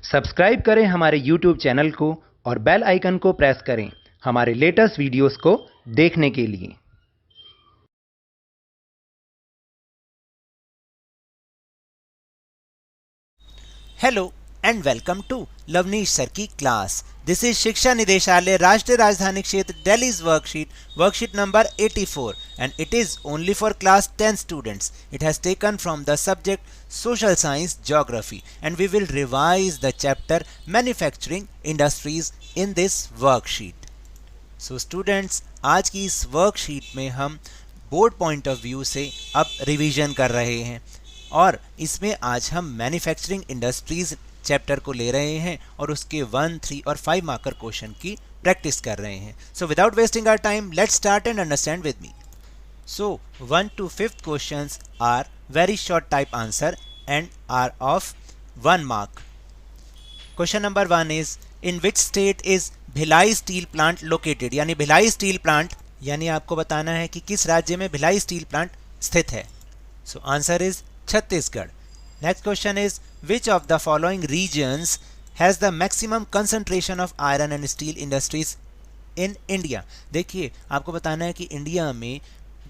Subscribe करें हमारे YouTube channel को और बेल आइकन को प्रेस करें हमारे लेटेस्ट वीडियोस को देखने के लिए। Hello and welcome to Lavnish sir की क्लास। दिस इज शिक्षा निदेशालय राष्ट्रीय राजधानी क्षेत्र Delhi's worksheet number 84 and it is only for class 10 students. It has taken from the subject social science geography and we will revise the chapter manufacturing industries in this worksheet. So students, आज की इस worksheet में हम board point of view से अब revision कर रहे हैं और इसमें आज हम मैन्युफैक्चरिंग इंडस्ट्रीज चैप्टर को ले रहे हैं और उसके 1, 3 और 5 मार्कर क्वेश्चन की प्रैक्टिस कर रहे हैं। So without wasting our time let's start and understand with me. So 1 to 5th questions are very short type answer and are of 1 mark. Question number 1 is in which state is Bhilai steel plant located, यानी Bhilai steel plant यानी आपको बताना है कि किस राज्य में Bhilai steel plant स्थित है। So answer is Chhattisgarh. Next question is which of the following regions has the maximum concentration of iron and steel industries in India. देखिए आपको बताना है कि इंडिया में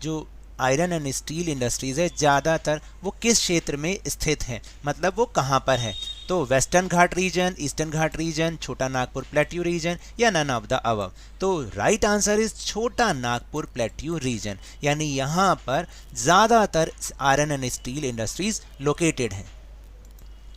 जो आयरन एंड स्टील इंडस्ट्रीज है ज़्यादातर वो किस क्षेत्र में स्थित है, मतलब वो कहाँ पर है। तो Western Ghat region, Eastern Ghat region, Chota Nagpur plateau region या नन ऑफ द अबव। तो right answer is Chota Nagpur plateau region, यानी यहाँ पर ज़्यादातर iron and steel industries located हैं।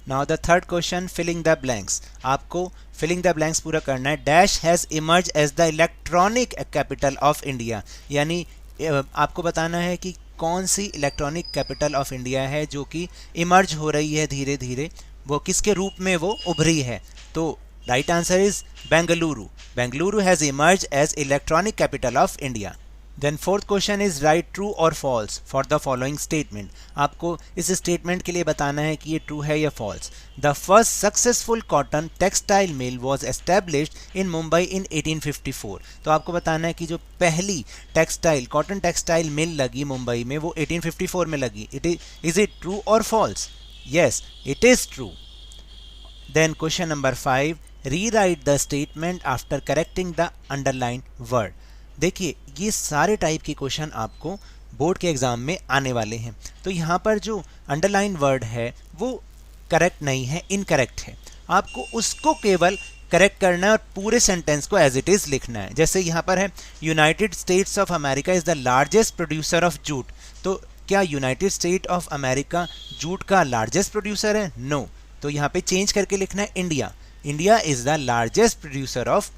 Now the third question filling the blanks. आपको फिलिंग द ब्लैंक्स पूरा करना है। Dash has emerge as the electronic capital of India, यानी आपको बताना है कि कौन सी इलेक्ट्रॉनिक कैपिटल ऑफ इंडिया है जो कि इमर्ज हो रही है धीरे धीरे, वो किसके रूप में वो उभरी है। तो right answer is Bengaluru. Bengaluru has emerge as electronic capital of India. Then fourth question is right true और false for the following statement. आपको इस स्टेटमेंट के लिए बताना है कि ये ट्रू है या false. The first successful cotton textile mill was established in Mumbai in 1854। तो आपको बताना है कि जो पहली कॉटन टेक्सटाइल मिल लगी मुंबई में वो 1854 में लगी। इज इट ट्रू और false? Yes, it is true. Then question number 5 rewrite the statement after correcting the underline word. देखिए ये सारे टाइप के क्वेश्चन आपको बोर्ड के एग्जाम में आने वाले हैं। तो यहाँ पर जो अंडरलाइन वर्ड है वो करेक्ट नहीं है, इनकरेक्ट है। आपको उसको केवल करेक्ट करना है और पूरे सेंटेंस को एज इट इज़ लिखना है। जैसे यहाँ पर है United States of America is the largest producer of jute. तो क्या United State of America jute का लार्जेस्ट प्रोड्यूसर है? नो। तो यहाँ पे चेंज करके लिखना है India. India is the largest producer of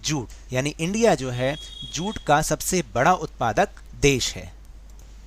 jute, यानी इंडिया जो है जूट का सबसे बड़ा उत्पादक देश है।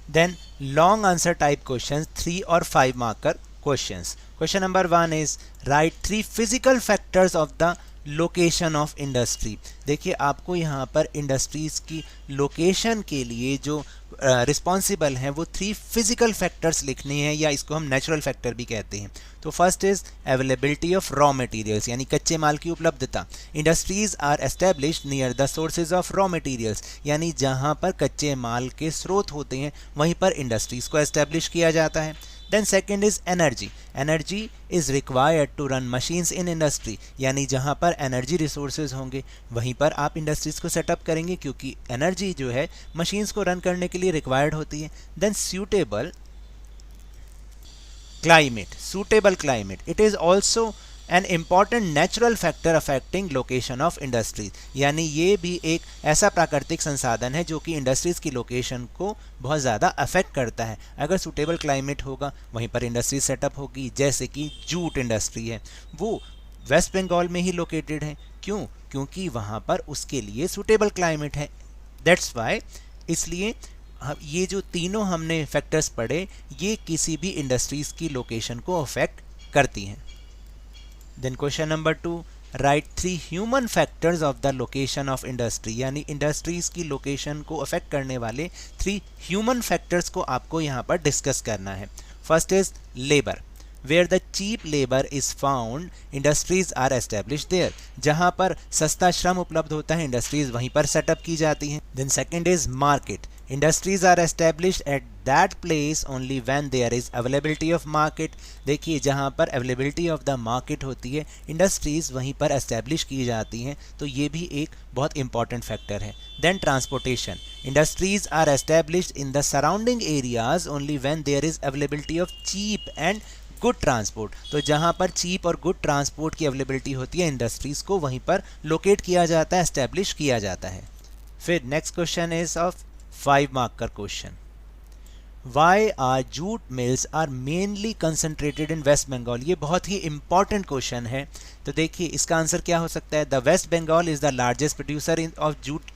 Then long answer type questions 3 और 5 marker questions. Question number 1 is write 3 physical factors of the location of industry. देखिए आपको यहाँ पर इंडस्ट्रीज की लोकेशन के लिए जो रिस्पॉन्सिबल हैं वो 3 फिजिकल फैक्टर्स लिखने हैं, या इसको हम नेचुरल फैक्टर भी कहते हैं। तो first is availability of raw materials, यानी कच्चे माल की उपलब्धता। Industries are established near the sources of raw materials, यानी जहाँ पर कच्चे माल के स्रोत होते हैं वहीं पर इंडस्ट्रीज को एस्टेब्लिश किया जाता है। Then second is energy. Energy is required to run machines in industry, यानी जहाँ पर एनर्जी रिसोर्सेज होंगे वहीं पर आप इंडस्ट्रीज को सेटअप करेंगे, क्योंकि एनर्जी जो है मशीन्स को रन करने के लिए रिक्वायर्ड होती है। Then suitable climate, it is also an important natural factor affecting location of industries, यानी ये भी एक ऐसा प्राकृतिक संसाधन है जो कि इंडस्ट्रीज़ की लोकेशन को बहुत ज़्यादा अफेक्ट करता है। अगर सूटेबल क्लाइमेट होगा वहीं पर इंडस्ट्री सेटअप होगी। जैसे कि जूट इंडस्ट्री है वो वेस्ट बंगाल में ही लोकेटेड है। क्यों? क्योंकि वहाँ पर उसके लिए सूटेबल क्लाइमेट है। दैट्स वाई, इसलिए ये जो तीनों हमने फैक्टर्स पढ़े ये किसी भी इंडस्ट्रीज़ की लोकेशन को अफेक्ट करती हैं। Then question number 2 write 3 human factors of the location of industry, यानी इंडस्ट्रीज़ की लोकेशन को अफेक्ट करने वाले 3 ह्यूमन फैक्टर्स को आपको यहाँ पर डिस्कस करना है। First is labour. Where the cheap labour is found industries are establish there, जहाँ पर सस्ता श्रम उपलब्ध होता है इंडस्ट्रीज वहीं पर सेटअप की जाती हैं। Then second is market. Industries are established at that place only when there is availability of market. देखिए जहाँ पर अवेलेबिलिटी ऑफ द मार्केट होती है इंडस्ट्रीज वहीं पर एस्टेब्लिश की जाती हैं, तो ये भी एक बहुत इंपॉर्टेंट फैक्टर है। Then transportation, industries are established in the surrounding areas only when there is availability of cheap and good transport. तो जहाँ पर चीप और गुड ट्रांसपोर्ट की अवेलेबिलिटी होती है इंडस्ट्रीज को वहीं पर लोकेट किया जाता है, एस्टेब्लिश किया जाता है। फिर next question is of 5 mark का question, why are jute mills are mainly concentrated in West Bengal. ये बहुत ही इंपॉर्टेंट क्वेश्चन है। तो देखिए इसका आंसर क्या हो सकता है, the West Bengal is the largest producer of jute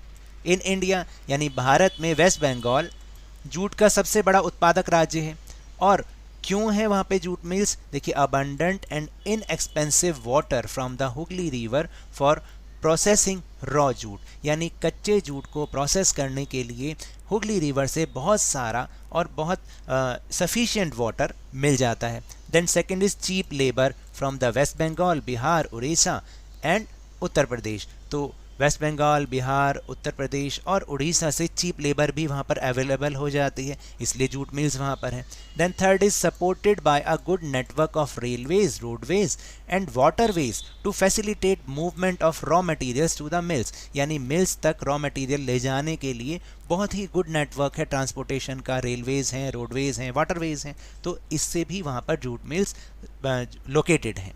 in India, यानी भारत में वेस्ट बंगाल जूट का सबसे बड़ा उत्पादक राज्य है। और क्यों है वहाँ पे जूट मिल्स, देखिए abundant and inexpensive water from the Hooghly river for processing raw jute, यानी कच्चे जूट को प्रोसेस करने के लिए हुगली रिवर से बहुत सारा और बहुत सफिशिएंट वाटर मिल जाता है। Then second is cheap labour from the West Bengal, Bihar, Orissa and Uttar Pradesh. तो वेस्ट बंगाल, बिहार, उत्तर प्रदेश और उड़ीसा से चीप लेबर भी वहाँ पर अवेलेबल हो जाती है, इसलिए जूट मिल्स वहाँ पर हैं। Then third is supported by a good network of railways, roadways and waterways to facilitate movement of raw materials to the mills, यानी मिल्स तक रॉ मटेरियल ले जाने के लिए बहुत ही गुड नेटवर्क है ट्रांसपोर्टेशन का, रेलवेज हैं, रोडवेज हैं, वाटरवेज हैं, तो इससे भी वहाँ पर जूट मिल्स लोकेटेड हैं।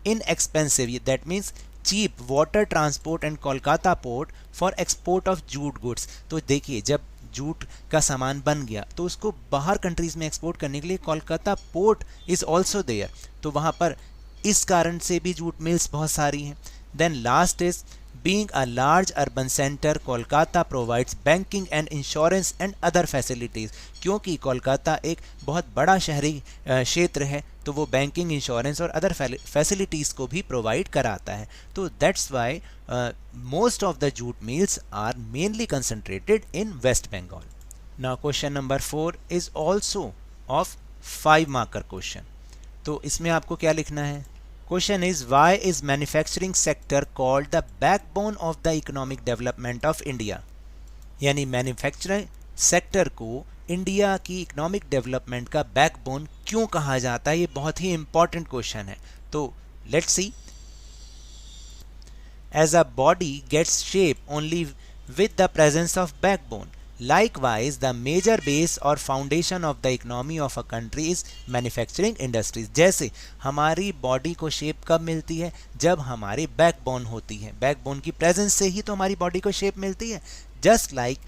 Inexpensive, that means cheap water transport and Kolkata port for export of jute goods. तो देखिए जब जूट का सामान बन गया तो उसको बाहर कंट्रीज में एक्सपोर्ट करने के लिए Kolkata port is also there, तो वहाँ पर इस कारण से भी जूट मिल्स बहुत सारी हैं। Then last is being a large urban centre, Kolkata provides banking and insurance and other facilities. क्योंकि कोलकाता एक बहुत बड़ा शहरी क्षेत्र है तो वो बैंकिंग, इंश्योरेंस और अदर फैसिलिटीज़ को भी प्रोवाइड कराता है। तो that's why most of the jute mills are mainly concentrated in West Bengal. Now question number 4 is also of 5 marker question. तो इसमें आपको क्या लिखना है, question is why is manufacturing sector called the backbone of the economic development of India, यानी manufacturing sector को India की economic development का बैकबोन क्यों कहा जाता है, ये बहुत ही इंपॉर्टेंट क्वेश्चन है। तो let's see, as a body gets shape only with the presence of backbone, likewise the major base or foundation of the economy of a country is manufacturing industries। जैसे हमारी बॉडी को shape कब मिलती है, जब हमारी बैकबोन होती है, बैकबोन की प्रेजेंस से ही तो हमारी बॉडी को शेप मिलती है। जस्ट लाइक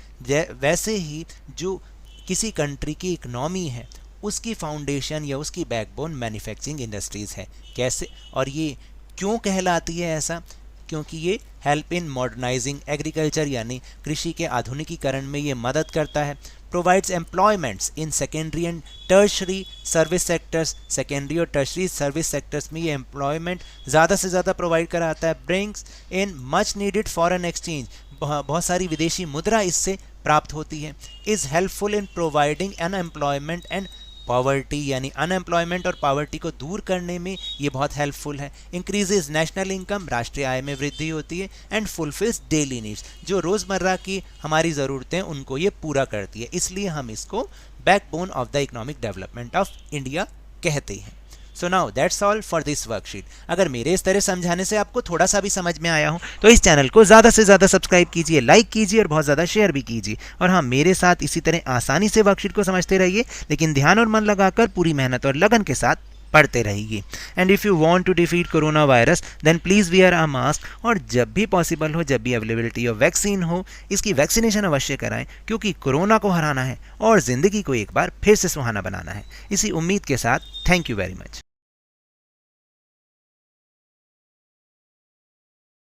वैसे ही जो किसी कंट्री की इकोनॉमी है उसकी फाउंडेशन या उसकी बैकबोन मैन्युफैक्चरिंग इंडस्ट्रीज है। कैसे और ये क्यों कहलाती है ऐसा, क्योंकि ये हेल्प इन मॉडर्नाइजिंग एग्रीकल्चर, यानी कृषि के आधुनिकीकरण में ये मदद करता है। Provides employments in secondary and tertiary service sectors, secondary और टर्शरी सर्विस सेक्टर्स में ये एम्प्लॉयमेंट ज़्यादा से ज़्यादा प्रोवाइड कराता है। Brings in much needed foreign exchange, बहुत सारी विदेशी मुद्रा इससे प्राप्त होती है। Is helpful in providing unemployment and poverty, यानी अनएम्प्लॉयमेंट और पॉवर्टी को दूर करने में ये बहुत हेल्पफुल है। इंक्रीजेज नेशनल इनकम, राष्ट्रीय आय में वृद्धि होती है। एंड फुलफिल्स डेली नीड्स, जो रोज़मर्रा की हमारी ज़रूरतें उनको ये पूरा करती है, इसलिए हम इसको backbone of the economic development of India कहते हैं। So now that's all for this worksheet. अगर मेरे इस तरह समझाने से आपको थोड़ा सा भी समझ में आया हो तो इस चैनल को ज़्यादा से ज़्यादा सब्सक्राइब कीजिए, लाइक कीजिए और बहुत ज़्यादा शेयर भी कीजिए। और हाँ, मेरे साथ इसी तरह आसानी से वर्कशीट को समझते रहिए, लेकिन ध्यान और मन लगाकर पूरी मेहनत और लगन के साथ पढ़ते रहिए। And if you want to defeat corona virus then please wear a mask. और जब भी पॉसिबल हो, जब भी अवेलेबिलिटी ऑफ वैक्सीन हो, इसकी वैक्सीनेशन अवश्य कराएं, क्योंकि कोरोना को हराना है और ज़िंदगी को एक बार फिर से सुहाना बनाना है। इसी उम्मीद के साथ थैंक यू वेरी मच।